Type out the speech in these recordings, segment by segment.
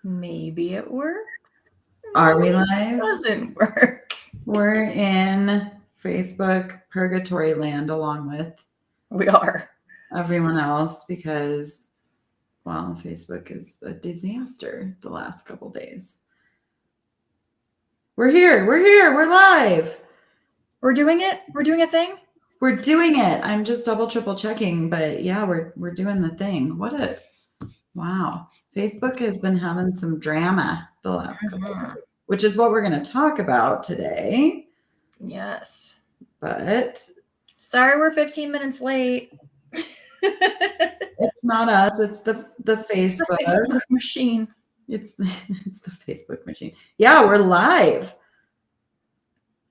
Maybe it works. Are we Maybe it live? doesn't work. We're in Facebook purgatory land along with We are. everyone else because, well, Facebook is a disaster the last couple days. We're here. We're live. We're doing it. We're doing a thing. We're doing it. I'm just double, triple checking, but yeah, we're doing the thing. Wow. Facebook has been having some drama the last couple of days, which is what we're going to talk about today. Yes. But sorry, we're 15 minutes late. It's not us. It's the Facebook. It's the Facebook machine. It's the Facebook machine. Yeah, we're live.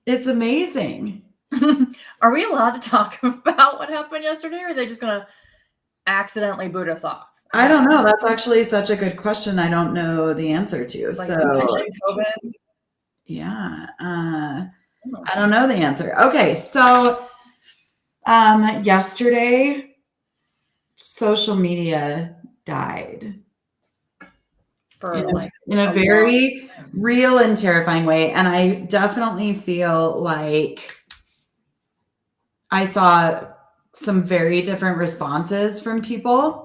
It's amazing. Are we allowed to talk about what happened yesterday, or are they just going to accidentally boot us off? I don't know. That's actually such a good question. I don't know the answer to. Like so COVID? Yeah. I don't know the answer. Okay. So yesterday, social media died. In a very real and terrifying way. And I definitely feel like I saw some very different responses from people.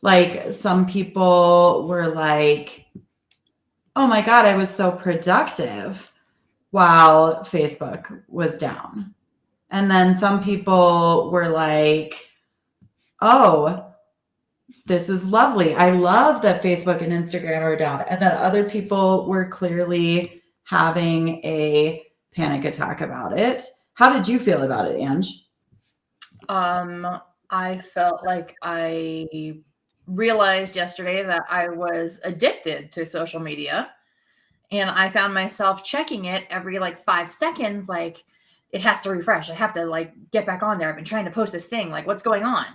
Like some people were like, oh my God, I was so productive while Facebook was down. And then some people were like, oh, this is lovely. I love that Facebook and Instagram are down. And then other people were clearly having a panic attack about it. How did you feel about it, Ange? I felt like I realized yesterday that I was addicted to social media, and I found myself checking it every like 5 seconds. Like, it has to refresh. I have to like get back on there. I've been trying to post this thing. Like, what's going on?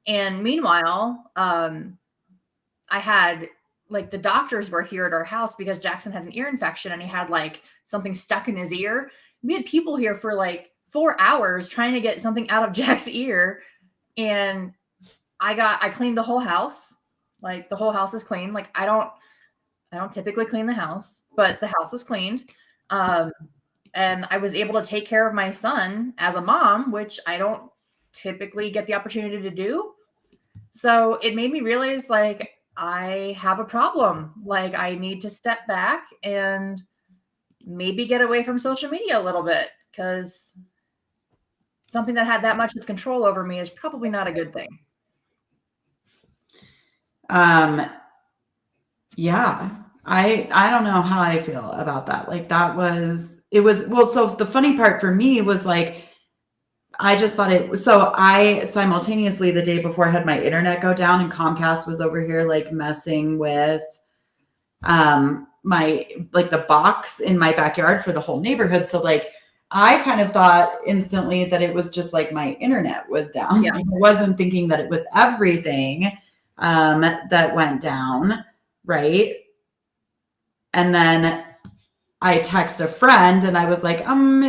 And meanwhile, I had like the doctors were here at our house because Jackson had an ear infection and he had like something stuck in his ear. We had people here for like 4 hours trying to get something out of Jack's ear. And I cleaned the whole house. Like, the whole house is clean. Like, I don't typically clean the house, but the house was cleaned. And I was able to take care of my son as a mom, which I don't typically get the opportunity to do. So it made me realize, like, I have a problem. Like, I need to step back and maybe get away from social media a little bit, because something that had that much of control over me is probably not a good thing. Yeah, I don't know how I feel about that. Like, so the funny part for me was like, I just thought so I simultaneously the day before had my internet go down and Comcast was over here like messing with my like the box in my backyard for the whole neighborhood. So like I kind of thought instantly that it was just like my internet was down. Yeah. I wasn't thinking that it was everything that went down, right? And then I text a friend and I was like,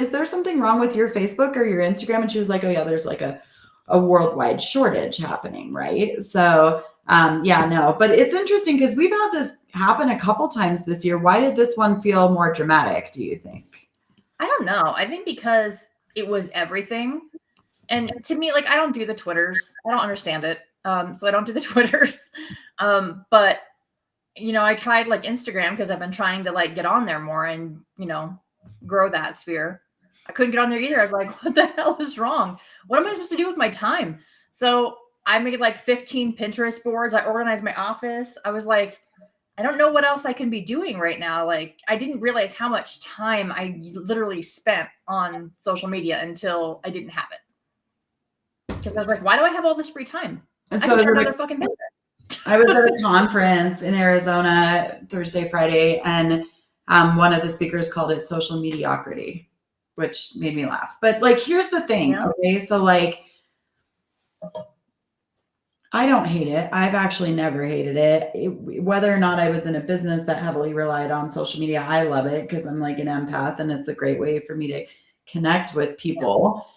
is there something wrong with your Facebook or your Instagram? And she was like, oh yeah, there's like a worldwide shortage happening, right? So yeah, no, but it's interesting because we've had this happen a couple times this year. Why did this one feel more dramatic, do you think? I don't know. I think because it was everything. And to me, like, I don't do the Twitters. I don't understand it. So I don't do the Twitters. But you know, I tried like Instagram because I've been trying to like get on there more and, you know, grow that sphere. I couldn't get on there either. I was like, what the hell is wrong? What am I supposed to do with my time? So I made like 15 Pinterest boards. I organized my office. I was like, I don't know what else I can be doing right now. Like, I didn't realize how much time I literally spent on social media until I didn't have it. Because I was like, why do I have all this free time? So I can start another fucking business. I was at a conference in Arizona Thursday, Friday, and one of the speakers called it social mediocrity, which made me laugh. But like, here's the thing, okay? So like, I don't hate it. I've actually never hated it. Whether or not I was in a business that heavily relied on social media, I love it because I'm like an empath and it's a great way for me to connect with people.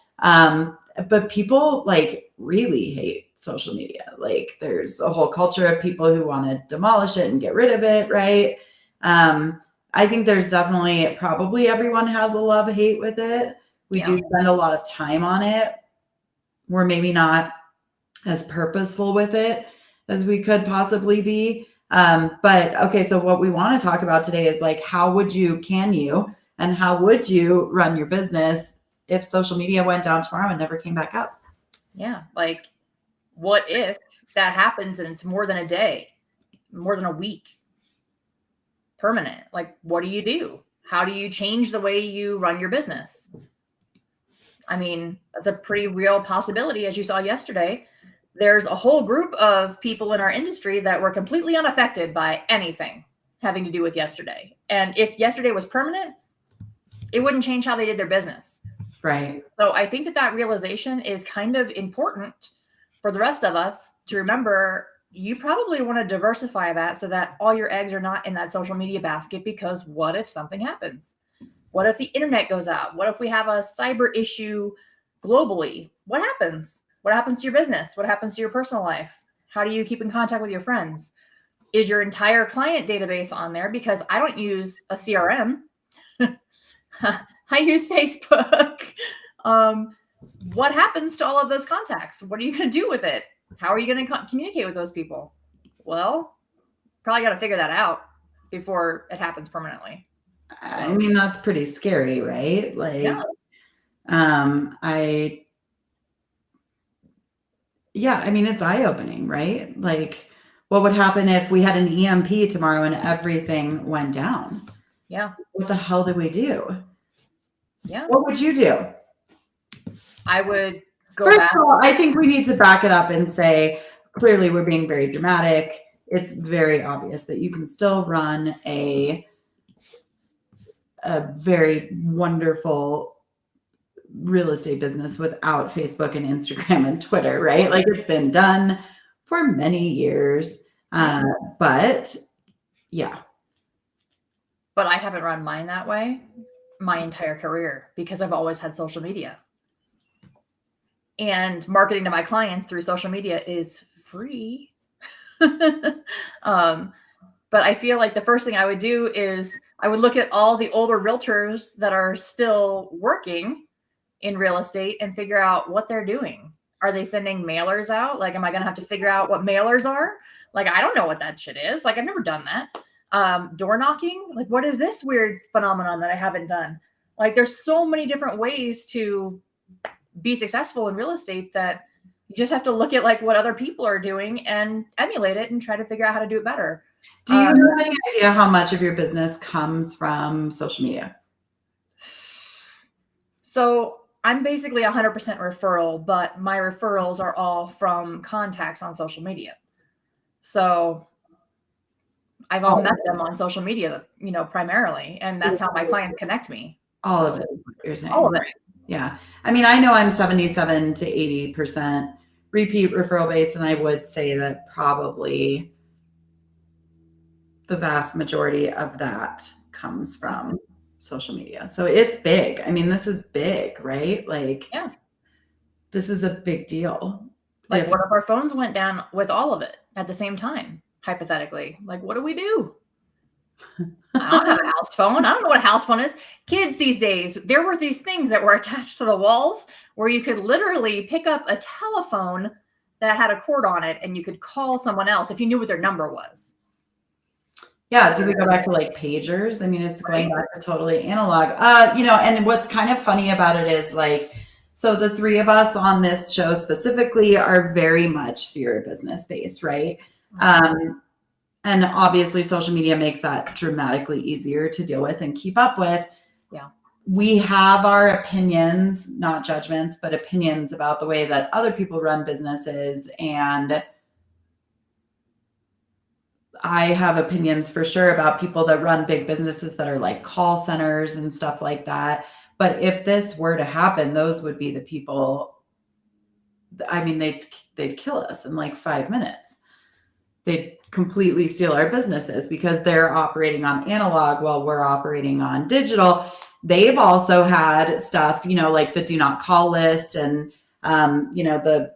but people like really hate social media. Like there's a whole culture of people who want to demolish it and get rid of it, right? I think there's definitely, probably everyone has a love-hate with it. We do spend a lot of time on it. We're maybe not as purposeful with it as we could possibly be. But okay, so what we want to talk about today is like, how would you run your business if social media went down tomorrow and never came back up? Yeah. Like, what if that happens and it's more than a day, more than a week, permanent? Like, what do you do? How do you change the way you run your business? I mean, that's a pretty real possibility. As you saw yesterday, there's a whole group of people in our industry that were completely unaffected by anything having to do with yesterday. And if yesterday was permanent, it wouldn't change how they did their business. Right. So I think that realization is kind of important for the rest of us to remember. You probably want to diversify that so that all your eggs are not in that social media basket, because what if something happens? What if the internet goes out? What if we have a cyber issue globally? What happens? What happens to your business? What happens to your personal life? How do you keep in contact with your friends? Is your entire client database on there? Because I don't use a CRM. I use Facebook. What happens to all of those contacts? What are you going to do with it? How are you going to communicate with those people? Well, probably got to figure that out before it happens permanently. I mean, that's pretty scary, right? Like, yeah. I mean, it's eye-opening, right? Like, what would happen if we had an EMP tomorrow and everything went down? Yeah. What the hell do we do? Yeah. What would you do? I would go First back. of all, I think we need to back it up and say, clearly we're being very dramatic. It's very obvious that you can still run a very wonderful real estate business without Facebook and Instagram and Twitter, right? Like, it's been done for many years. But yeah. But I haven't run mine that way my entire career because I've always had social media. And marketing to my clients through social media is free. But I feel like the first thing I would do is I would look at all the older realtors that are still working in real estate and figure out what they're doing. Are they sending mailers out? Like, am I going to have to figure out what mailers are? Like, I don't know what that shit is. Like, I've never done that. Door knocking. Like, what is this weird phenomenon that I haven't done? Like, there's so many different ways to be successful in real estate that you just have to look at like what other people are doing and emulate it and try to figure out how to do it better. Do you have any idea how much of your business comes from social media? So I'm basically 100% referral, but my referrals are all from contacts on social media. So I've all met them on social media, primarily, and that's how my clients connect me. All of it is what you're saying. All of it. Yeah. I mean, I know I'm 77 to 80% repeat referral based, and I would say that probably the vast majority of that comes from social media. So it's big. I mean, this is big, right? Like, yeah, this is a big deal. Like, what if our phones went down with all of it at the same time, hypothetically? Like, what do we do? I don't have a house phone. I don't know what a house phone is. Kids these days, there were these things that were attached to the walls where you could literally pick up a telephone that had a cord on it and you could call someone else if you knew what their number was. Yeah. Do we go back to like pagers? I mean, it's going back to totally analog. And what's kind of funny about it is like, so the three of us on this show specifically are very much sphere of business based, right? And obviously social media makes that dramatically easier to deal with and keep up with. Yeah. We have our opinions, not judgments, but opinions about the way that other people run businesses. And I have opinions for sure about people that run big businesses that are like call centers and stuff like that. But if this were to happen, those would be the people, I mean, they'd kill us in like 5 minutes. They'd completely steal our businesses because they're operating on analog while we're operating on digital. They've also had stuff, like the do not call list and The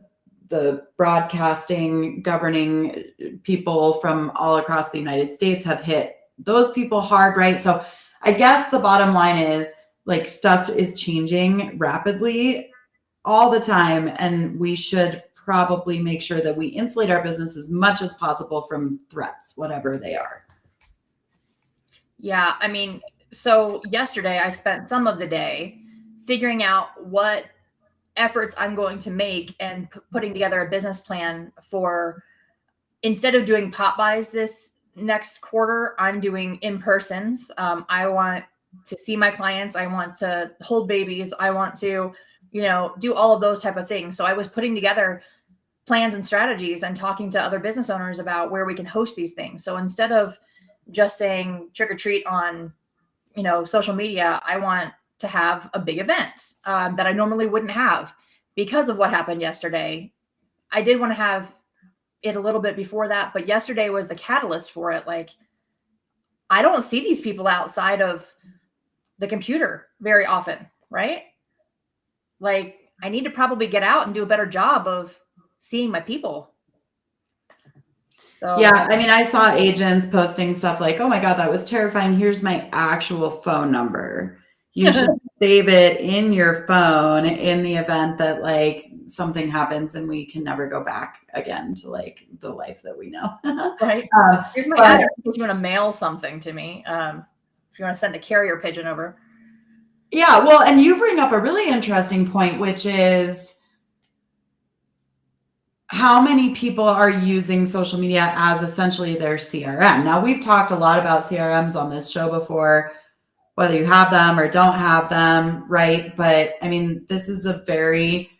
broadcasting governing people from all across the United States have hit those people hard, right? So I guess the bottom line is like stuff is changing rapidly all the time, and we should probably make sure that we insulate our business as much as possible from threats, whatever they are. Yeah, I mean, so yesterday I spent some of the day figuring out what efforts I'm going to make and putting together a business plan for, instead of doing pop buys this next quarter, I'm doing in-persons. I want to see my clients. I want to hold babies. I want to, do all of those type of things. So I was putting together plans and strategies and talking to other business owners about where we can host these things. So instead of just saying trick or treat on, social media, I want to have a big event that I normally wouldn't have because of what happened yesterday. I did want to have it a little bit before that, but yesterday was the catalyst for it. Like, I don't see these people outside of the computer very often, right? Like, I need to probably get out and do a better job of seeing my people. So yeah, I mean, I saw agents posting stuff like, oh my God, that was terrifying. Here's my actual phone number. You should save it in your phone in the event that like something happens and we can never go back again to like the life that we know. Right. Here's my address if you want to mail something to me. If you want to send a carrier pigeon over. Yeah, well, and you bring up a really interesting point, which is how many people are using social media as essentially their CRM. Now, we've talked a lot about CRMs on this show before, whether you have them or don't have them, right? But I mean, this is a very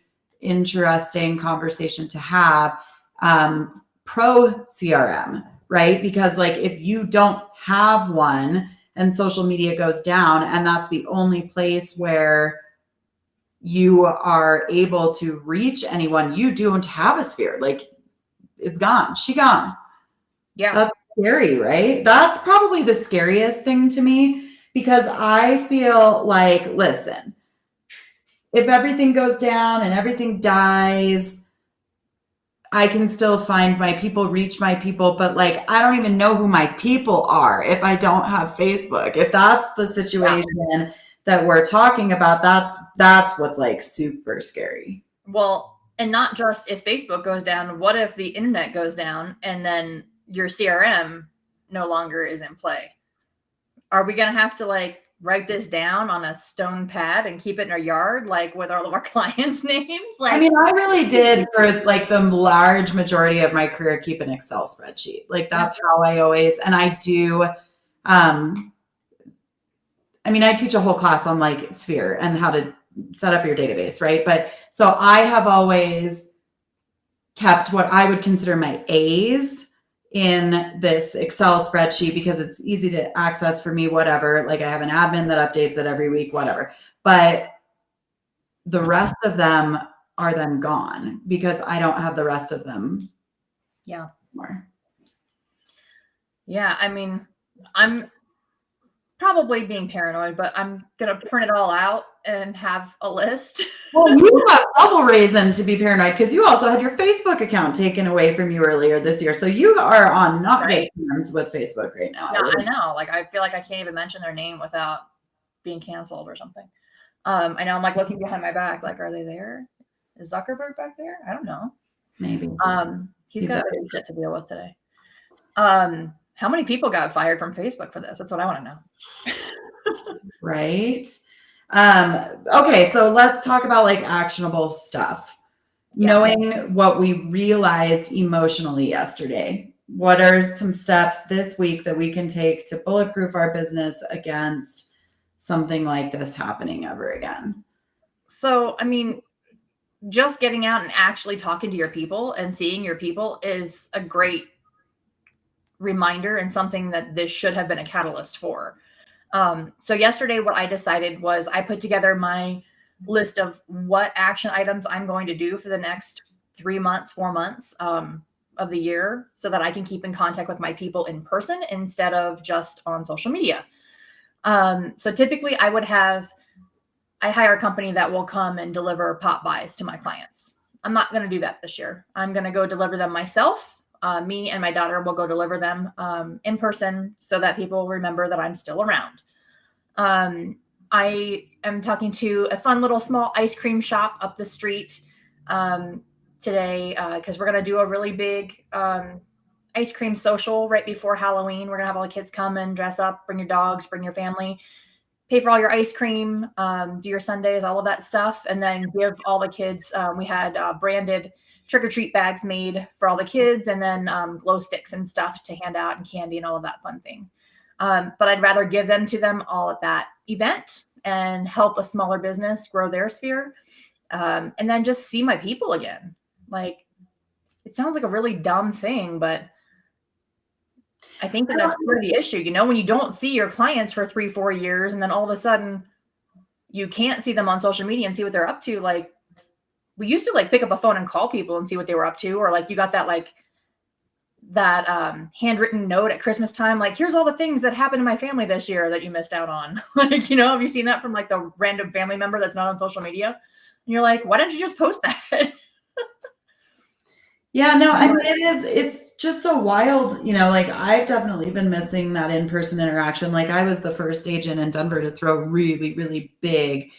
interesting conversation to have. Pro CRM, right? Because like if you don't have one and social media goes down and that's the only place where you are able to reach anyone, you don't have a sphere. Like it's gone. She gone. Yeah. That's scary, right? That's probably the scariest thing to me because I feel like, listen, if everything goes down and everything dies, I can still find my people, reach my people, but like, I don't even know who my people are if I don't have Facebook. If that's the situation that we're talking about, that's what's like super scary. Well, and not just if Facebook goes down, what if the internet goes down and then your CRM no longer is in play? Are we going to have to like write this down on a stone pad and keep it in our yard, like with all of our clients' names? Like, I mean, I really did for like the large majority of my career, keep an Excel spreadsheet. Like that's how I always, and I do, I mean, I teach a whole class on like Sphere and how to set up your database, right? But so I have always kept what I would consider my A's in this Excel spreadsheet because it's easy to access for me, whatever. Like I have an admin that updates it every week, whatever. But the rest of them are then gone because I don't have the rest of them. Yeah. More. Yeah. I mean, I'm probably being paranoid, but I'm going to print it all out and have a list. Well, you have double reason to be paranoid because you also had your Facebook account taken away from you earlier this year. So you are on not good terms with Facebook right now. Yeah, I know. Like, I feel like I can't even mention their name without being canceled or something. I know I'm like looking behind my back, like, are they there? Is Zuckerberg back there? I don't know. Maybe. He's got big shit to deal with today. How many people got fired from Facebook for this? That's what I want to know. Right. Okay, so let's talk about like actionable stuff. Yeah. Knowing what we realized emotionally yesterday, what are some steps this week that we can take to bulletproof our business against something like this happening ever again? So, I mean, just getting out and actually talking to your people and seeing your people is a great reminder and something that this should have been a catalyst for. So yesterday, what I decided was I put together my list of what action items I'm going to do for the next 3 months, 4 months of the year so that I can keep in contact with my people in person instead of just on social media. So typically I I hire a company that will come and deliver pop buys to my clients. I'm not going to do that this year. I'm going to go deliver them myself. Me and my daughter will go deliver them in person so that people remember that I'm still around. I am talking to a fun little small ice cream shop up the street today because we're going to do a really big ice cream social right before Halloween. We're going to have all the kids come and dress up, bring your dogs, bring your family, pay for all your ice cream, do your sundaes, all of that stuff, and then give all the kids. We had branded trick-or-treat bags made for all the kids, and then glow sticks and stuff to hand out and candy and all of that fun thing. But I'd rather give them to them all at that event and help a smaller business grow their sphere, and then just see my people again. Like, it sounds like a really dumb thing, but I think that's part of the issue. You know, when you don't see your clients for 3-4 years and then all of a sudden you can't see them on social media and see what they're up to. Like, we used to like pick up a phone and call people and see what they were up to, or like you got that handwritten note at Christmas time, like, here's all the things that happened in my family this year that you missed out on. Like, you know, have you seen that from like the random family member that's not on social media? And you're like, why don't you just post that? Yeah, no, I mean, it's just so wild, you know, like I've definitely been missing that in-person interaction. Like I was the first agent in Denver to throw really, really big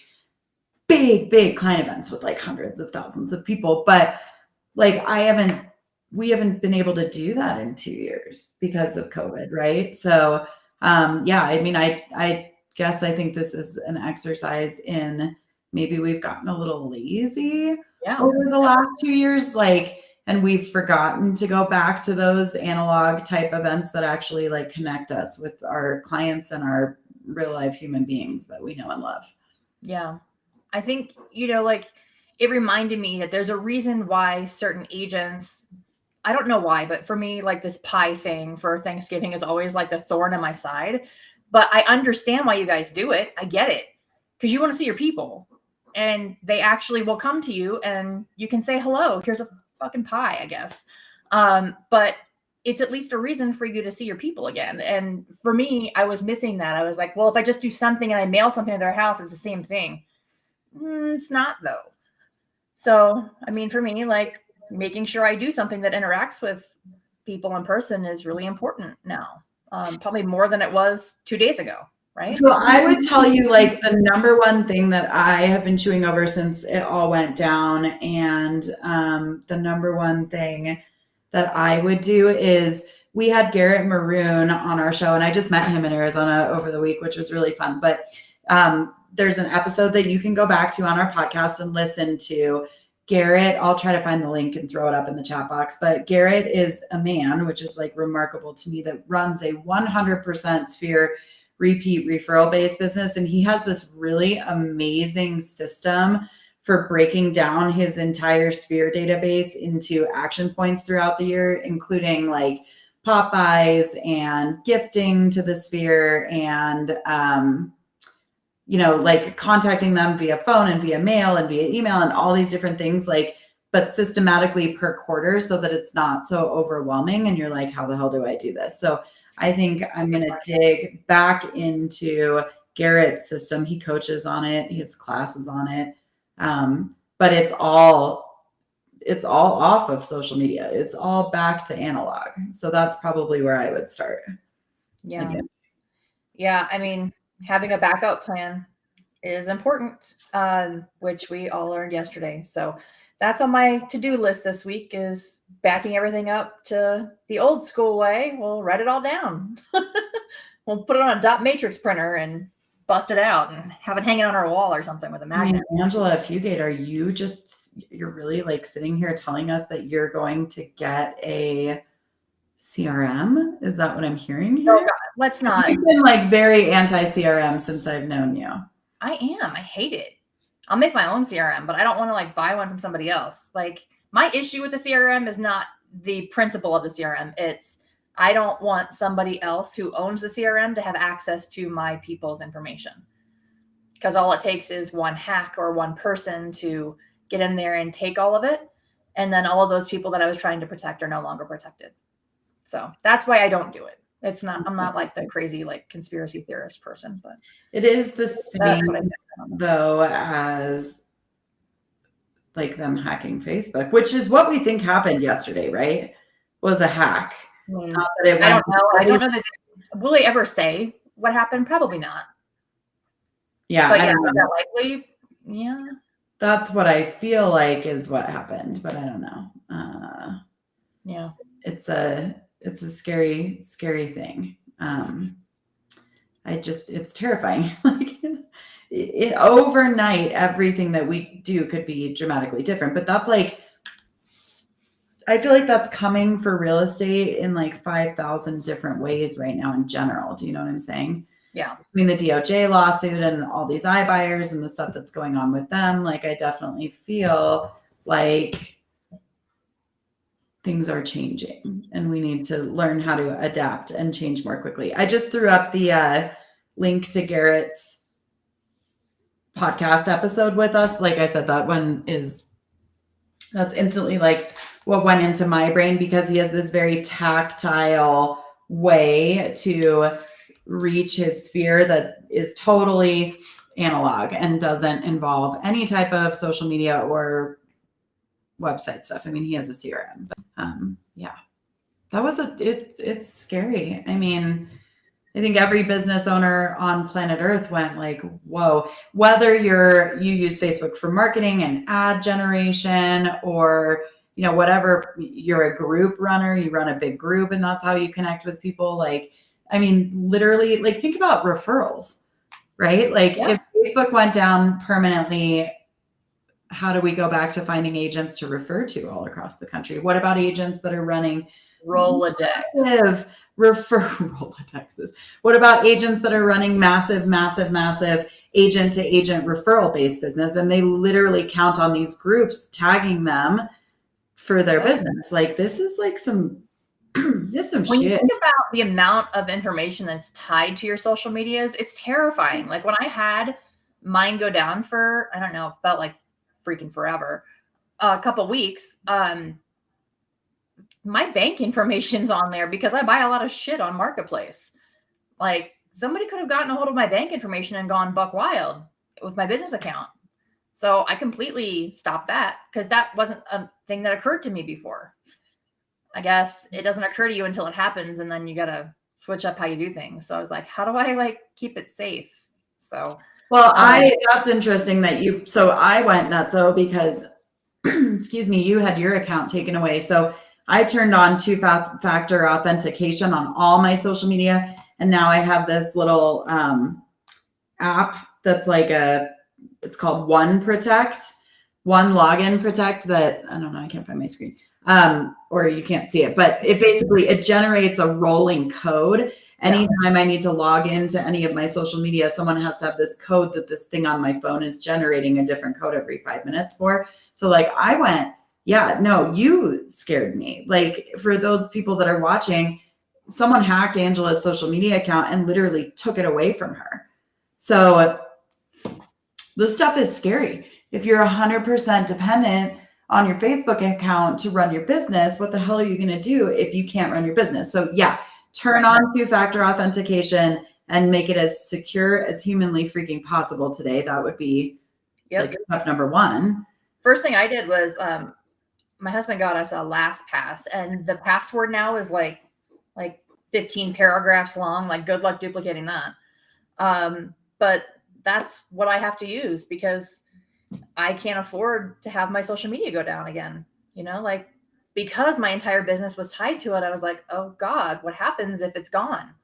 client events with like hundreds of thousands of people. But like we haven't been able to do that in 2 years because of COVID, right? So yeah, I mean, I guess I think this is an exercise in maybe we've gotten a little lazy over the last 2 years, like, and we've forgotten to go back to those analog type events that actually like connect us with our clients and our real life human beings that we know and love. Yeah. I think, you know, like it reminded me that there's a reason why certain agents, I don't know why, but for me, like this pie thing for Thanksgiving is always like the thorn in my side. But I understand why you guys do it. I get it. Because you want to see your people. And they actually will come to you and you can say, hello, here's a fucking pie, I guess. But it's at least a reason for you to see your people again. And for me, I was missing that. I was like, well, if I just do something and I mail something to their house, it's the same thing. It's not though. So, I mean, for me, like making sure I do something that interacts with people in person is really important now. Probably more than it was 2 days ago. Right? So I would tell you like the number one thing that I have been chewing over since it all went down, and the number one thing that I would do is we had Garrett Maroon on our show, and I just met him in Arizona over the week, which was really fun. But there's an episode that you can go back to on our podcast and listen to. Garrett, I'll try to find the link and throw it up in the chat box, but Garrett is a man, which is like remarkable to me, that runs a 100% Sphere repeat referral based business. And he has this really amazing system for breaking down his entire Sphere database into action points throughout the year, including like pop buys and gifting to the Sphere and, you know, like contacting them via phone and via mail and via email and all these different things, like, but systematically per quarter so that it's not so overwhelming. And you're like, how the hell do I do this? So I think I'm going to dig back into Garrett's system. He coaches on it. He has classes on it. But it's all off of social media. It's all back to analog. So that's probably where I would start. Yeah. Yeah. I mean, having a backup plan is important, which we all learned yesterday. So that's on my to-do list this week, is backing everything up to the old school way. We'll write it all down. We'll put it on a dot matrix printer and bust it out and have it hanging on our wall or something with a magnet. I mean, Angela Fugate, you're really like sitting here telling us that you're going to get a CRM? Is that what I'm hearing here? Oh God, let's not. You've been like very anti-CRM since I've known you. I am. I hate it. I'll make my own CRM, but I don't want to like buy one from somebody else. Like, my issue with the CRM is not the principle of the CRM. It's, I don't want somebody else who owns the CRM to have access to my people's information, because all it takes is one hack or one person to get in there and take all of it. And then all of those people that I was trying to protect are no longer protected. So that's why I don't do it. It's not, I'm not like the crazy like conspiracy theorist person, but it is the same that's what I think. though as like them hacking Facebook, which is what we think happened yesterday, right? Was a hack. I mean, Not that it I went. don't know. I don't know that will they ever say what happened? Probably not. Yeah, But I yeah, don't is know. that likely? Yeah. That's what I feel like is what happened, but I don't know. Yeah. It's a scary thing. It's terrifying. Like it overnight, everything that we do could be dramatically different. But that's like, I feel like that's coming for real estate in like 5,000 different ways right now in general. Do you know what I'm saying? Yeah. Between the DOJ lawsuit and all these iBuyers and the stuff that's going on with them, like I definitely feel like things are changing and we need to learn how to adapt and change more quickly. I just threw up the link to Garrett's podcast episode with us. Like I said, that's instantly like what went into my brain, because he has this very tactile way to reach his sphere that is totally analog and doesn't involve any type of social media or website stuff. I mean, he has a CRM, but yeah, that was it's scary. I mean, I think every business owner on planet Earth went like, whoa, whether you use Facebook for marketing and ad generation, or, you know, whatever, you're a group runner, you run a big group and that's how you connect with people. Like, I mean, literally, like think about referrals, right? Like if Facebook went down permanently, how do we go back to finding agents to refer to all across the country? What about agents that are running Rolodex? Rolodexes. What about agents that are running massive agent to agent referral based business, and they literally count on these groups tagging them for their business? Like this is like some this some when shit. you think about the amount of information that's tied to your social medias, it's terrifying. Like when I had mine go down for, I don't know, it felt like freaking forever, a couple weeks, my bank information's on there because I buy a lot of shit on Marketplace. Like somebody could have gotten a hold of my bank information and gone buck wild with my business account. So I completely stopped that because that wasn't a thing that occurred to me before. I guess it doesn't occur to you until it happens, and then you got to switch up how you do things. So I was like, how do I like keep it safe? So, well, that's interesting that so I went nutso because, excuse me, you had your account taken away. So I turned on two-factor authentication on all my social media. And now I have this little app that's like it's called One Login Protect that, I don't know, I can't find my screen. Or you can't see it, but it generates a rolling code. Anytime I need to log into any of my social media, someone has to have this code that this thing on my phone is generating a different code every 5 minutes for. So like I went, yeah, no, you scared me. Like for those people that are watching, someone hacked Angela's social media account and literally took it away from her. So this stuff is scary. If you're 100% dependent on your Facebook account to run your business, what the hell are you going to do if you can't run your business? So yeah, turn on two-factor authentication and make it as secure as humanly freaking possible today. That would be like step number one. First thing I did was my husband got us a LastPass, and the password now is like 15 paragraphs long. Like good luck duplicating that. But that's what I have to use because I can't afford to have my social media go down again. You know, like because my entire business was tied to it, I was like, oh God, what happens if it's gone?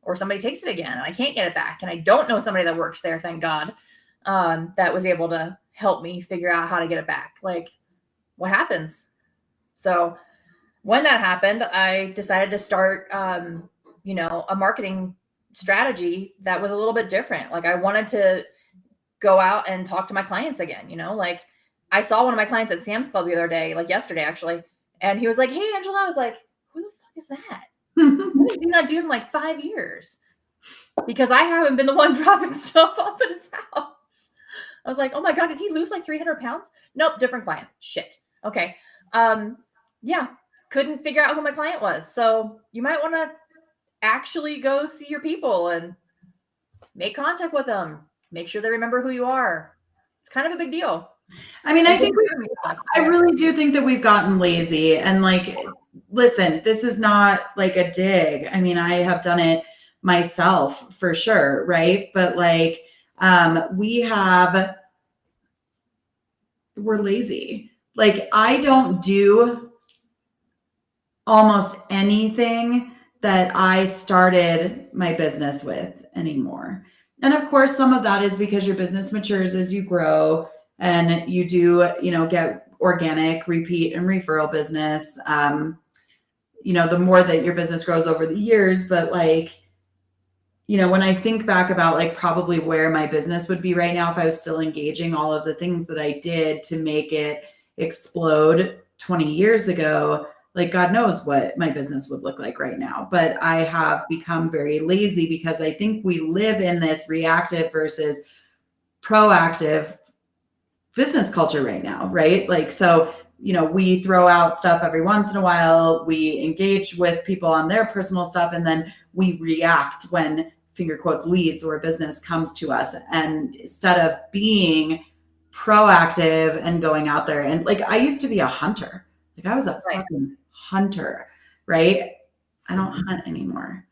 Or somebody takes it again and I can't get it back. And I don't know somebody that works there, thank God, that was able to help me figure out how to get it back. Like, what happens? So when that happened, I decided to start, a marketing strategy that was a little bit different. Like I wanted to go out and talk to my clients again, like I saw one of my clients at Sam's Club the other day, like yesterday actually. And he was like, hey, Angela. I was like, who the fuck is that? I haven't seen that dude in like 5 years because I haven't been the one dropping stuff off at his house. I was like, oh my God, did he lose like 300 pounds? Nope. Different client. Shit. Okay. Yeah. Couldn't figure out who my client was. So you might want to actually go see your people and make contact with them. Make sure they remember who you are. It's kind of a big deal. I mean, I really do think that we've gotten lazy, and like, listen, this is not like a dig. I mean, I have done it myself for sure. Right. But like, we're lazy. Like, I don't do almost anything that I started my business with anymore. And of course, some of that is because your business matures as you grow and you do, get organic repeat and referral business. The more that your business grows over the years, but like, when I think back about like probably where my business would be right now, if I was still engaging all of the things that I did to make it explode 20 years ago, like God knows what my business would look like right now. But I have become very lazy because I think we live in this reactive versus proactive business culture right now, right? Like, so, we throw out stuff every once in a while, we engage with people on their personal stuff, and then we react when finger quotes leads or business comes to us. And instead of being proactive and going out there, and like, I used to be a hunter. Like, I was a fucking hunter, right? I don't hunt anymore.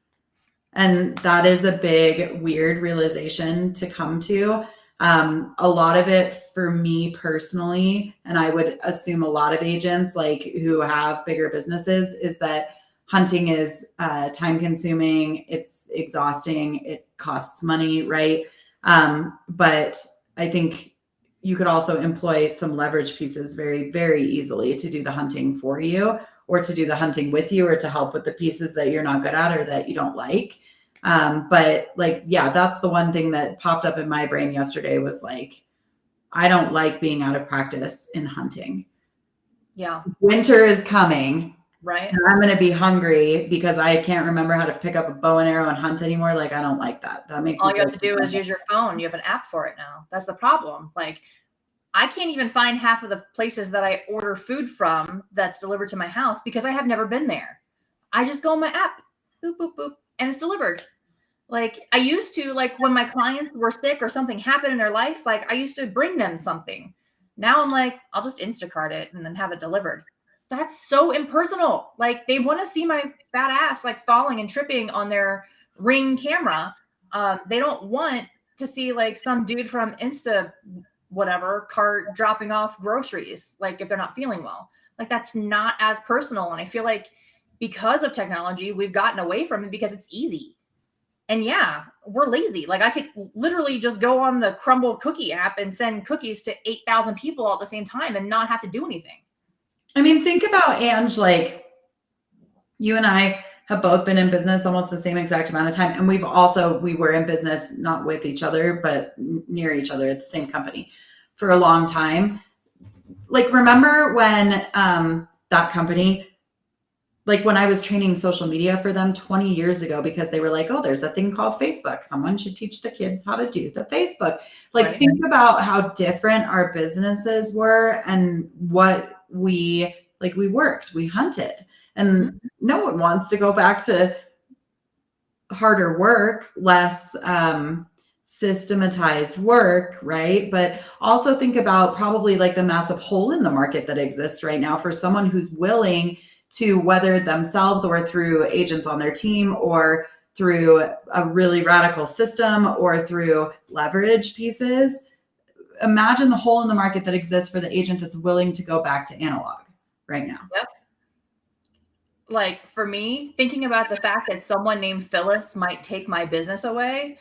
And that is a big, weird realization to come to. A lot of it for me personally, and I would assume a lot of agents like who have bigger businesses, is that hunting is time consuming, it's exhausting, it costs money, right? But I think you could also employ some leverage pieces very, very easily to do the hunting for you, or to do the hunting with you, or to help with the pieces that you're not good at or that you don't like. But like, yeah, that's the one thing that popped up in my brain yesterday was like, I don't like being out of practice in hunting. Yeah. Winter is coming. Right. And I'm going to be hungry because I can't remember how to pick up a bow and arrow and hunt anymore. Like, I don't like that. That makes all you have to do is use your phone. You have an app for it now. That's the problem. Like, I can't even find half of the places that I order food from that's delivered to my house because I have never been there. I just go on my app, boop, boop, boop, and it's delivered. Like, I used to, like, when my clients were sick or something happened in their life, like, I used to bring them something. Now I'm like, I'll just Instacart it and then have it delivered. That's so impersonal. Like, they want to see my fat ass, like, falling and tripping on their Ring camera. They don't want to see, like, some dude from Insta whatever cart dropping off groceries, like, if they're not feeling well. Like, that's not as personal. And I feel like because of technology, we've gotten away from it because it's easy. And yeah, we're lazy. Like, I could literally just go on the Crumble cookie app and send cookies to 8,000 people all at the same time and not have to do anything. I mean, think about, Ange, like, you and I have both been in business almost the same exact amount of time. And we were in business, not with each other, but near each other at the same company for a long time. Like, remember when that company, like when I was training social media for them 20 years ago, because they were like, oh, there's a thing called Facebook. Someone should teach the kids how to do the Facebook. Like, right. Think about how different our businesses were and what we worked, we hunted. And no one wants to go back to harder work, less systematized work, right? But also think about probably like the massive hole in the market that exists right now for someone who's willing to, whether themselves or through agents on their team or through a really radical system or through leverage pieces. Imagine the hole in the market that exists for the agent that's willing to go back to analog right now. Yep. Like, for me, thinking about the fact that someone named Phyllis might take my business away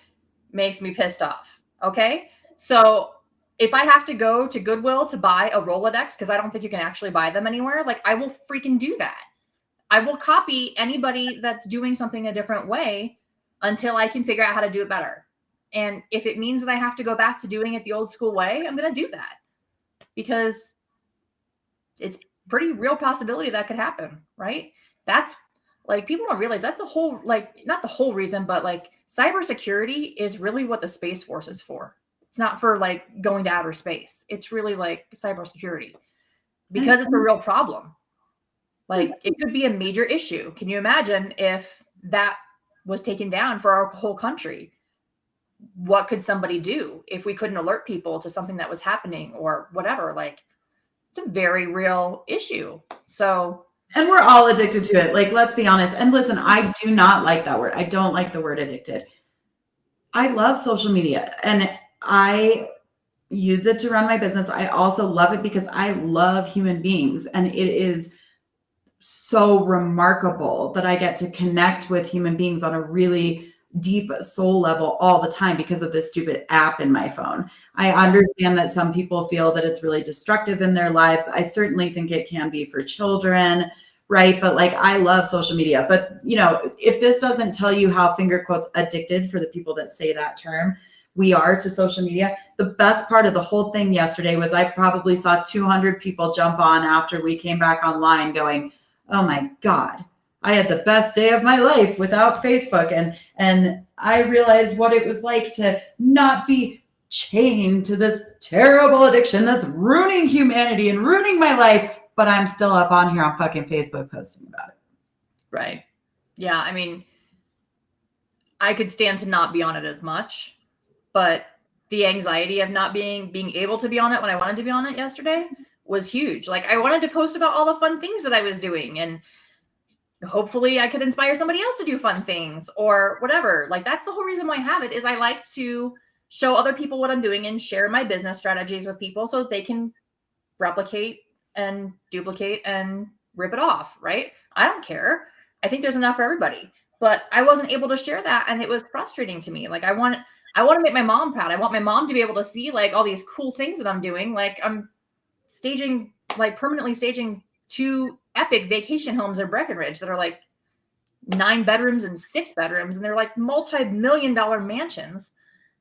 makes me pissed off. Okay. So if I have to go to Goodwill to buy a Rolodex, because I don't think you can actually buy them anywhere, like, I will freaking do that. I will copy anybody that's doing something a different way until I can figure out how to do it better. And if it means that I have to go back to doing it the old school way, I'm going to do that, because it's pretty real possibility that could happen, right? That's like, people don't realize that's the whole, like, not the whole reason, but like, cybersecurity is really what the Space Force is for. It's not for like going to outer space. It's really like cybersecurity, because it's a real problem. Like, it could be a major issue. Can you imagine if that was taken down for our whole country. What could somebody do if we couldn't alert people to something that was happening or whatever? Like, it's a very real issue. So, and we're all addicted to it. Like, let's be honest. And listen, I do not like that word. I don't like the word addicted. I love social media and I use it to run my business. I also love it because I love human beings, and it is so remarkable that I get to connect with human beings on a really deep soul level all the time because of this stupid app in my phone. I understand that some people feel that it's really destructive in their lives. I certainly think it can be for children, right? But like, I love social media. But, you know, if this doesn't tell you how finger quotes addicted, for the people that say that term, we are to social media. The best part of the whole thing yesterday was I probably saw 200 people jump on after we came back online going, oh my God, I had the best day of my life without Facebook. And I realized what it was like to not be chained to this terrible addiction that's ruining humanity and ruining my life. But I'm still up on here on fucking Facebook posting about it. Right. Yeah. I mean, I could stand to not be on it as much, but the anxiety of not being able to be on it when I wanted to be on it yesterday was huge. Like, I wanted to post about all the fun things that I was doing, and hopefully I could inspire somebody else to do fun things or whatever. Like, that's the whole reason why I have it, is I like to show other people what I'm doing and share my business strategies with people so that they can replicate and duplicate and rip it off, right? I don't care. I think there's enough for everybody, but I wasn't able to share that, and it was frustrating to me. Like, I want to make my mom proud. I want my mom to be able to see like all these cool things that I'm doing. Like, I'm permanently staging 2 epic vacation homes in Breckenridge that are like 9 bedrooms and 6 bedrooms, and they're like multi-million-dollar mansions.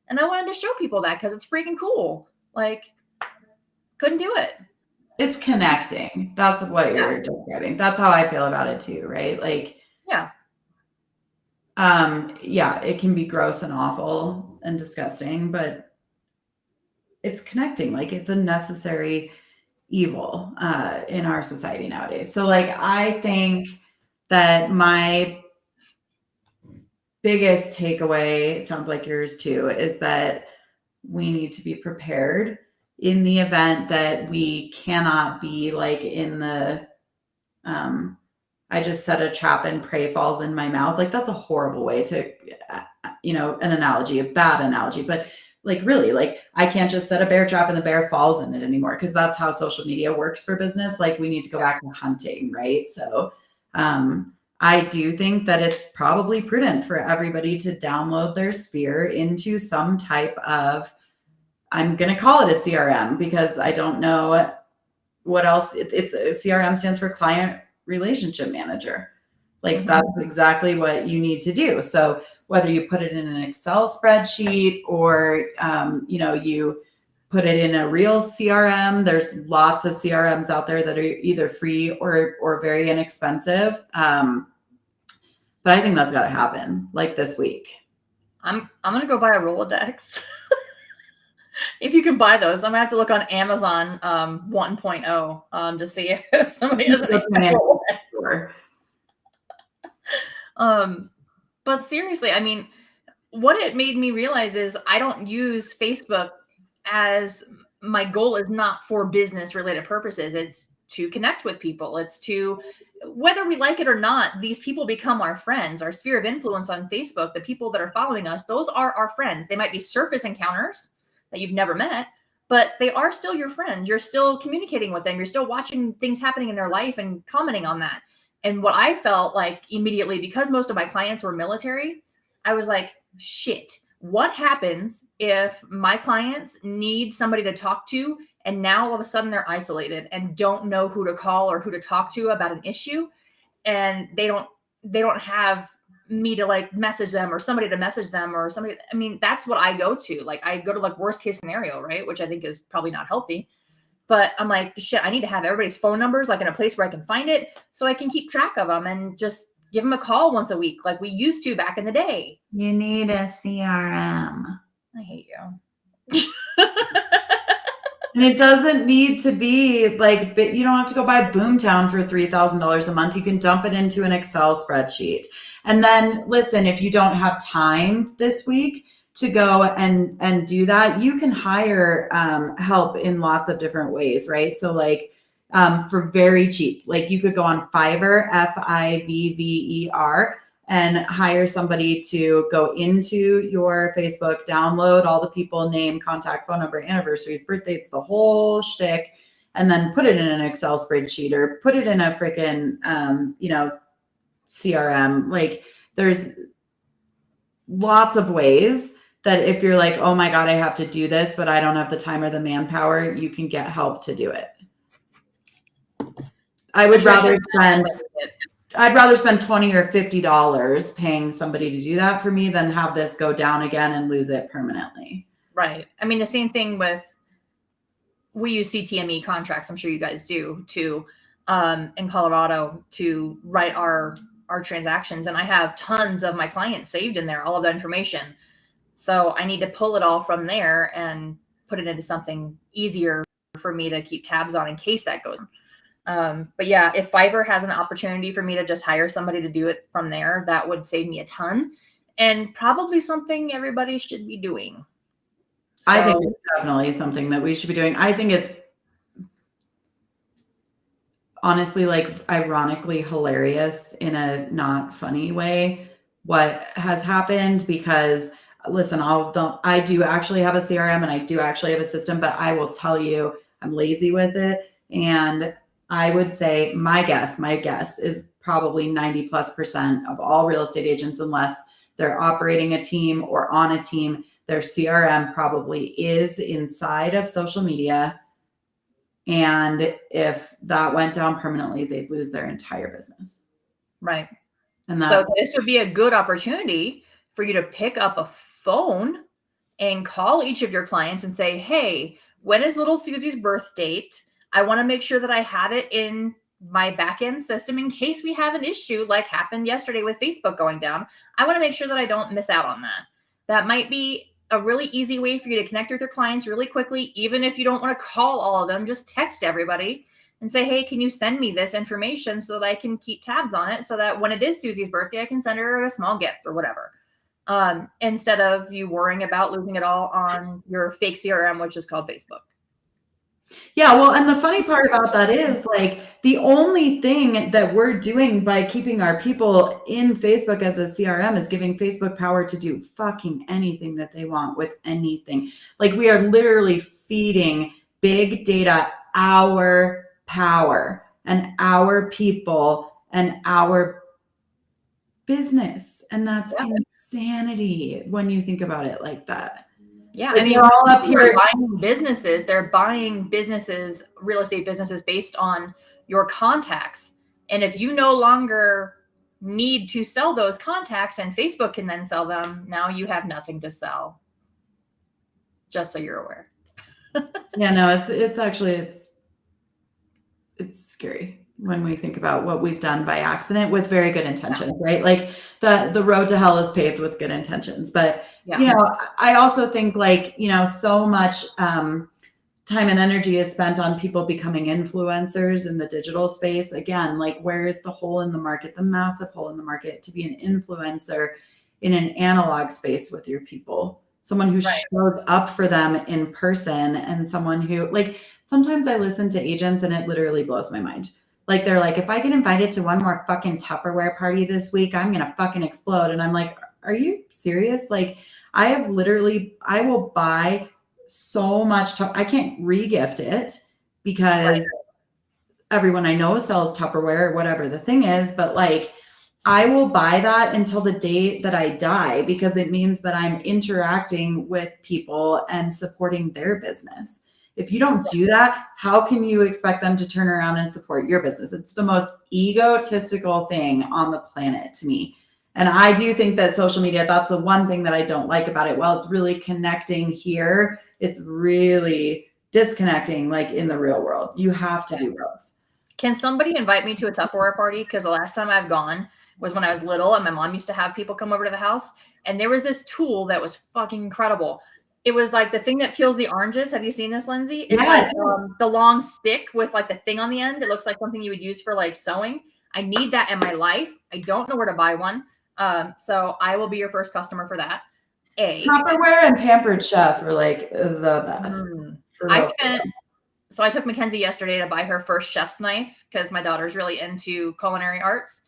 And I wanted to show people that because it's freaking cool. Like, couldn't do it. It's connecting. That's what you're describing. That's how I feel about it too, right? Like, yeah, it can be gross and awful and disgusting, but it's connecting. Like, it's a necessary evil in our society nowadays. So like, I think that my biggest takeaway, it sounds like yours too, is that we need to be prepared in the event that we cannot be like in the I just set a trap and prey falls in my mouth. Like, that's a horrible way to an analogy, a bad analogy, but like, really, like, I can't just set a bear trap and the bear falls in it anymore, because that's how social media works for business. Like, we need to go back to hunting, right? So I do think that it's probably prudent for everybody to download their Sphere into some type of, I'm going to call it a CRM because I don't know what else. It's a CRM stands for client relationship manager. Like, that's exactly what you need to do. So whether you put it in an Excel spreadsheet or, you put it in a real CRM, there's lots of CRMs out there that are either free or very inexpensive. But I think that's got to happen like this week. I'm going to go buy a Rolodex. If you can buy those, I'm gonna have to look on Amazon 1.0 to see if somebody doesn't make Rolodex. But seriously, I mean, what it made me realize is I don't use Facebook as my goal is not for business related purposes. It's to connect with people. It's to, whether we like it or not, these people become our friends. Our sphere of influence on Facebook, the people that are following us, those are our friends. They might be surface encounters that you've never met, but they are still your friends. You're still communicating with them. You're still watching things happening in their life and commenting on that. And what I felt like immediately, because most of my clients were military, I was like, shit, what happens if my clients need somebody to talk to and now all of a sudden they're isolated and don't know who to call or who to talk to about an issue, and they don't have me to like message them or somebody to message them or somebody. I mean, that's what I go to. Like, I go to like worst case scenario, right? Which I think is probably not healthy. But I'm like, shit, I need to have everybody's phone numbers like in a place where I can find it so I can keep track of them and just give them a call once a week like we used to back in the day. You need a CRM. I hate you. And it doesn't need to be like, but you don't have to go buy Boomtown for $3,000 a month. You can dump it into an Excel spreadsheet. And then listen, if you don't have time this week to go and do that, you can hire help in lots of different ways, right? So like for very cheap, like you could go on Fiverr, Fivver, and hire somebody to go into your Facebook, download all the people, name, contact, phone number, anniversaries, birthdays, the whole shtick, and then put it in an Excel spreadsheet or put it in a freaking, CRM. Like there's lots of ways that if you're like, oh my God, I have to do this, but I don't have the time or the manpower, you can get help to do it. I'd rather spend $20 or $50 paying somebody to do that for me than have this go down again and lose it permanently. Right. I mean, the same thing with, we use CTME contracts. I'm sure you guys do too, in Colorado to write our transactions. And I have tons of my clients saved in there, all of that information. So I need to pull it all from there and put it into something easier for me to keep tabs on in case that goes. But yeah, if Fiverr has an opportunity for me to just hire somebody to do it from there, that would save me a ton and probably something everybody should be doing. So, I think it's definitely something that we should be doing. I think it's honestly, like, ironically hilarious in a not funny way what has happened, because listen, I do actually have a CRM and I do actually have a system, but I will tell you, I'm lazy with it. And I would say my guess is probably 90+% of all real estate agents, unless they're operating a team or on a team, their CRM probably is inside of social media. And if that went down permanently, they'd lose their entire business. Right. And so this would be a good opportunity for you to pick up a phone and call each of your clients and say, hey, when is little Susie's birth date? I want to make sure that I have it in my back-end system in case we have an issue like happened yesterday with Facebook going down. I want to make sure that I don't miss out on that. That might be a really easy way for you to connect with your clients really quickly. Even if you don't want to call all of them, just text everybody and say, hey, can you send me this information so that I can keep tabs on it so that when it is Susie's birthday, I can send her a small gift or whatever. Instead of you worrying about losing it all on your fake CRM, which is called Facebook. Yeah, well, and the funny part about that is, like, the only thing that we're doing by keeping our people in Facebook as a CRM is giving Facebook power to do fucking anything that they want with anything. Like, we are literally feeding big data our power and our people and our business. And that's insanity when you think about it like that. Yeah, I mean, all up here buying businesses. They're buying businesses, real estate businesses, based on your contacts. And if you no longer need to sell those contacts and Facebook can then sell them, now you have nothing to sell. Just so you're aware. Yeah, no, it's scary when we think about what we've done by accident with very good intentions, right? Like the road to hell is paved with good intentions. But, you know, I also think, like, you know, so much time and energy is spent on people becoming influencers in the digital space. Again, like, where is the hole in the market, the massive hole in the market to be an influencer in an analog space with your people? Someone who shows up for them in person, and someone who, like, sometimes I listen to agents and it literally blows my mind. Like, they're like, if I get invited to one more fucking Tupperware party this week, I'm going to fucking explode. And I'm like, are you serious? Like, I will buy so much. I can't regift it because everyone I know sells Tupperware or whatever the thing is. But, like, I will buy that until the day that I die, because it means that I'm interacting with people and supporting their business. If you don't do that, how can you expect them to turn around and support your business? It's the most egotistical thing on the planet to me. And I do think that social media, that's the one thing that I don't like about it. While it's really connecting here, it's really disconnecting, like, in the real world. You have to do both. Can somebody invite me to a Tupperware party? Because the last time I've gone was when I was little, and my mom used to have people come over to the house. And there was this tool that was fucking incredible. It was like the thing that peels the oranges. Have you seen this, Lindsay? It's like the long stick with, like, the thing on the end. It looks like something you would use for, like, sewing. I need that in my life. I don't know where to buy one. So I will be your first customer for that. Tupperware and Pampered Chef are like the best. So I took Mackenzie yesterday to buy her first chef's knife because my daughter's really into culinary arts.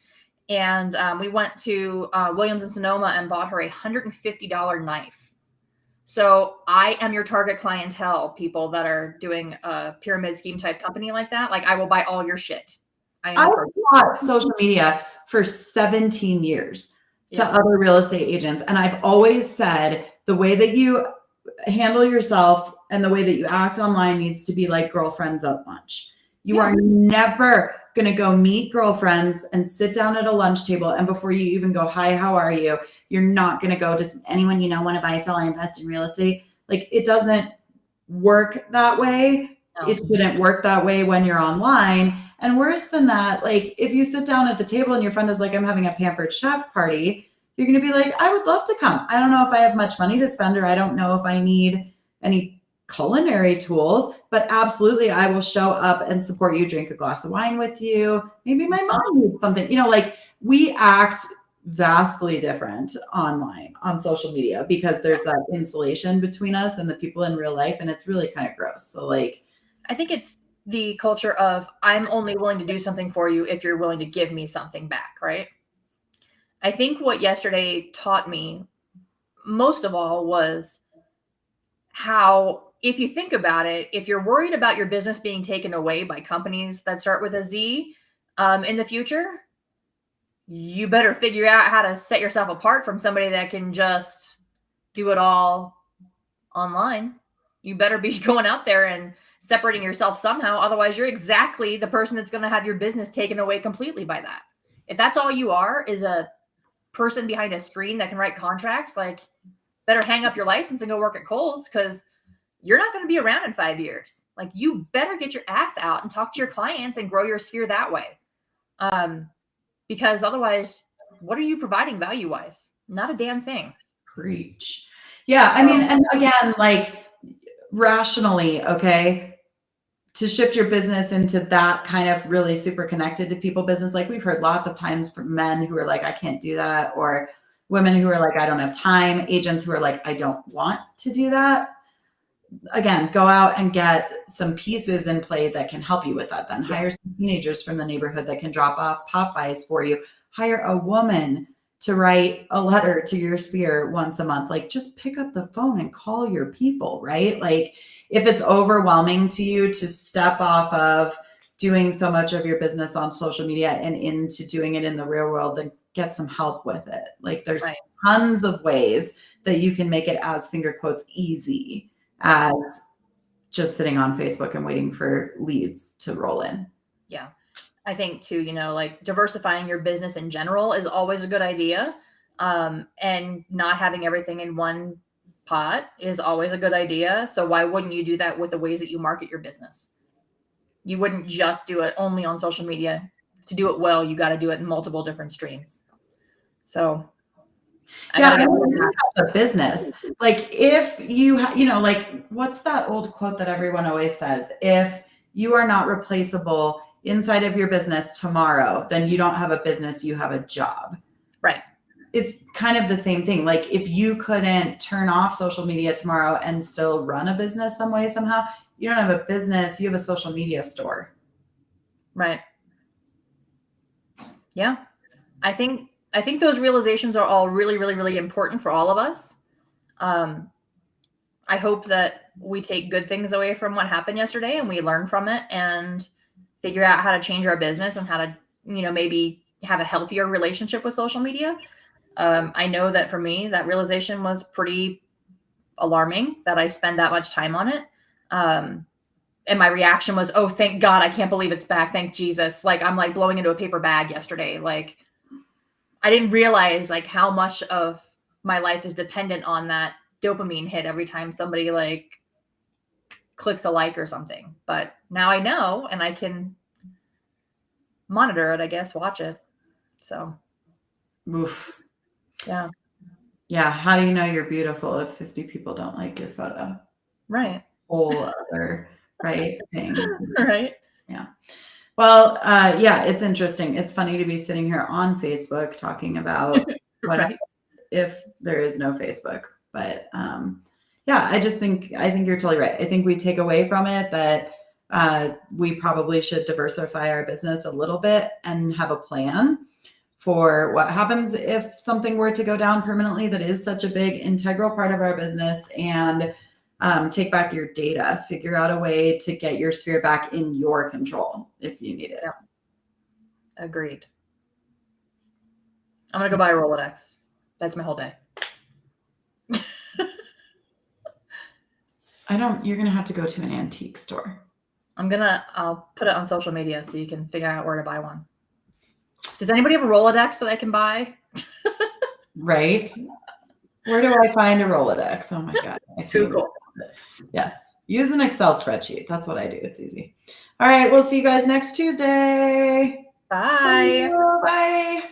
And we went to Williams and Sonoma and bought her a $150 knife. So I am your target clientele, people that are doing a pyramid scheme type company like that. Like, I will buy all your shit. I taught social media for 17 years to other real estate agents. And I've always said the way that you handle yourself and the way that you act online needs to be like girlfriends at lunch. You are never going to go meet girlfriends and sit down at a lunch table. And before you even go, hi, how are you? You're not going to go, just anyone you know want to buy, sell, or invest in real estate. Like, it doesn't work that way. No. It shouldn't work that way when you're online. And worse than that, like, if you sit down at the table and your friend is like, I'm having a Pampered Chef party, you're going to be like, I would love to come. I don't know if I have much money to spend, or I don't know if I need any culinary tools, but absolutely I will show up and support you, drink a glass of wine with you. Maybe my mom needs something, like, we act vastly different online on social media because there's that insulation between us and the people in real life. And it's really kind of gross. So, like, I think it's the culture of, I'm only willing to do something for you if you're willing to give me something back. Right. I think what yesterday taught me most of all was how, if you think about it, if you're worried about your business being taken away by companies that start with a Z in the future, you better figure out how to set yourself apart from somebody that can just do it all online. You better be going out there and separating yourself somehow. Otherwise, you're exactly the person that's going to have your business taken away completely by that. If that's all you are, is a person behind a screen that can write contracts, like, better hang up your license and go work at Kohl's, because you're not going to be around in 5 years. Like, you better get your ass out and talk to your clients and grow your sphere that way. Because otherwise, what are you providing value-wise? Not a damn thing. Preach. Yeah. I mean, and again, like, rationally, okay, to shift your business into that kind of really super connected to people business. Like, we've heard lots of times from men who are like, I can't do that. Or women who are like, I don't have time. Agents who are like, I don't want to do that. Again, go out and get some pieces in play that can help you with that. Then hire some teenagers from the neighborhood that can drop off Popeyes for you. Hire a woman to write a letter to your sphere once a month. Like, just pick up the phone and call your people, right? Like, if it's overwhelming to you to step off of doing so much of your business on social media and into doing it in the real world, then get some help with it. Like, there's tons of ways that you can make it as, finger quotes, easy as just sitting on Facebook and waiting for leads to roll in. Yeah. I think too, like, diversifying your business in general is always a good idea. And not having everything in one pot is always a good idea. So why wouldn't you do that with the ways that you market your business? You wouldn't just do it only on social media. To do it well, you got to do it in multiple different streams. So yeah, that's a business. Like, if you, like, what's that old quote that everyone always says? If you are not replaceable inside of your business tomorrow, then you don't have a business, you have a job. Right. It's kind of the same thing. Like, if you couldn't turn off social media tomorrow and still run a business some way, somehow, you don't have a business, you have a social media store. Right. Yeah. I think those realizations are all really, really, really important for all of us. I hope that we take good things away from what happened yesterday and we learn from it and figure out how to change our business and how to, maybe have a healthier relationship with social media. I know that for me, that realization was pretty alarming that I spend that much time on it. And my reaction was, oh, thank God, I can't believe it's back. Thank Jesus. Like, I'm like blowing into a paper bag yesterday. Like, I didn't realize like how much of my life is dependent on that dopamine hit every time somebody like clicks a like or something. But now I know, and I can monitor it, I guess, watch it. So, oof. Yeah. Yeah. How do you know you're beautiful if 50 people don't like your photo? Right. Whole other thing. Right. Yeah. Well, yeah, it's interesting. It's funny to be sitting here on Facebook talking about what Right. if there is no Facebook? But yeah, I think you're totally right. I think we take away from it that we probably should diversify our business a little bit and have a plan for what happens if something were to go down permanently that is such a big integral part of our business, and take back your data, figure out a way to get your sphere back in your control if you need it. Yeah. Agreed. I'm going to go buy a Rolodex. That's my whole day. You're going to have to go to an antique store. I'll put it on social media so you can figure out where to buy one. Does anybody have a Rolodex that I can buy? Right. Where do I find a Rolodex? Oh my God. Google. Yes. Use an Excel spreadsheet. That's what I do. It's easy. All right. We'll see you guys next Tuesday. Bye. Bye.